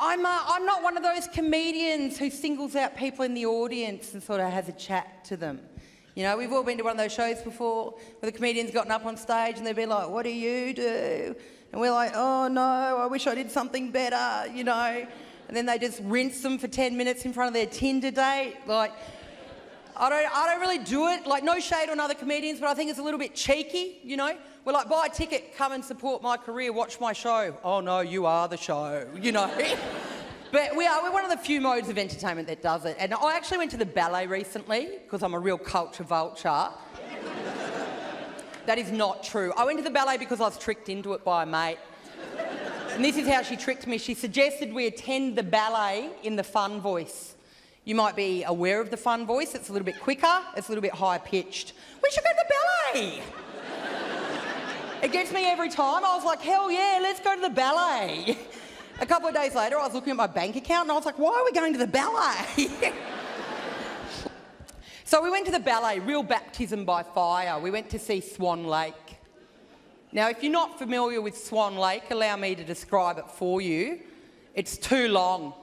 I'm not one of those comedians who singles out people in the audience and sort of has a chat to them. You know, we've all been to one of those shows before where the comedian's gotten up on stage and they've been like, what do you do? And we're like, oh no, I wish I did something better, you know. And then they just rinse them for 10 minutes in front of their Tinder date. Like, I don't really do it. Like, no shade on other comedians, but I think it's a little bit cheeky, you know. We're like, buy a ticket, come and support my career, watch my show. Oh no, you are the show, you know. But we're one of the few modes of entertainment that does it. And I actually went to the ballet recently, because I'm a real culture vulture. That is not true. I went to the ballet because I was tricked into it by a mate. And this is how she tricked me. She suggested we attend the ballet in the fun voice. You might be aware of the fun voice. It's a little bit quicker, it's a little bit higher pitched. We should go to the ballet. It gets me every time. I was like, hell yeah, let's go to the ballet. A couple of days later, I was looking at my bank account and I was like, why are we going to the ballet? So we went to the ballet, real baptism by fire. We went to see Swan Lake. Now, if you're not familiar with Swan Lake, allow me to describe it for you. It's too long.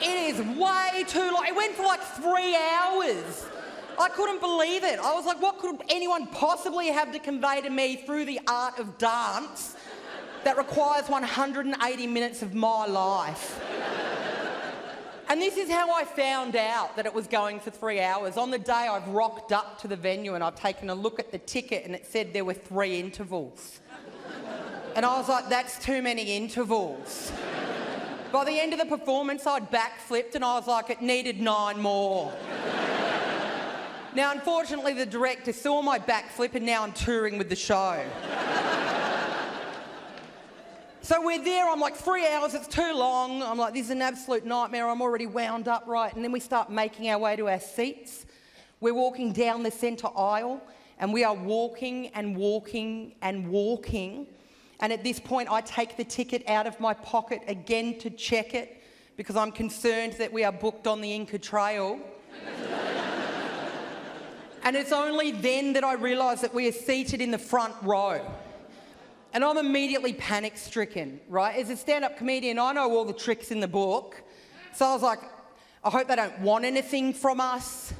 It is way too long. It went for like 3 hours. I couldn't believe it. I was like, what could anyone possibly have to convey to me through the art of dance that requires 180 minutes of my life? And this is how I found out that it was going for 3 hours. On the day I've rocked up to the venue and I've taken a look at the ticket and it said there were 3 intervals. And I was like, that's too many intervals. By the end of the performance, I'd backflipped and I was like, it needed 9 more. Now, unfortunately, the director saw my backflip and now I'm touring with the show. So we're there, I'm like, 3 hours, it's too long. I'm like, this is an absolute nightmare, I'm already wound up, right? And then we start making our way to our seats. We're walking down the centre aisle and we are walking and walking and walking. And at this point, I take the ticket out of my pocket again to check it because I'm concerned that we are booked on the Inca Trail. And it's only then that I realise that we are seated in the front row. And I'm immediately panic-stricken, right? As a stand-up comedian, I know all the tricks in the book. So I was like, I hope they don't want anything from us.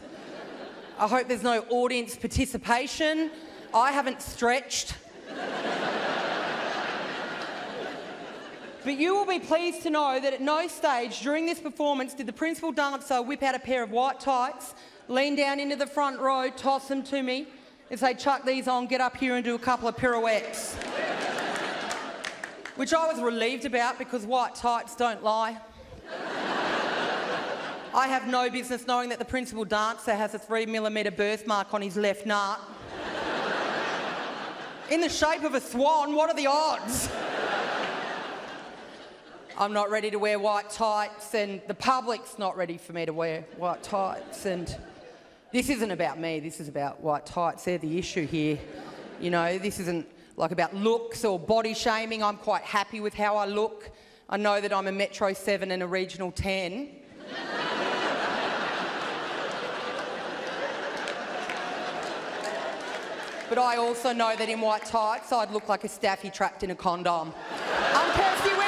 I hope there's no audience participation. I haven't stretched. But you will be pleased to know that at no stage during this performance did the principal dancer whip out a pair of white tights, lean down into the front row, toss them to me and say, chuck these on, get up here and do a couple of pirouettes. Which I was relieved about because white tights don't lie. I have no business knowing that the principal dancer has a 3mm birthmark on his left nut. In the shape of a swan, what are the odds? I'm not ready to wear white tights and the public's not ready for me to wear white tights, and this isn't about me, this is about white tights. They're the issue here. You know, this isn't like about looks or body shaming. I'm quite happy with how I look. I know that I'm a Metro 7 and a Regional 10. But I also know that in white tights I'd look like a staffy trapped in a condom. I'm Kirsty Webeck.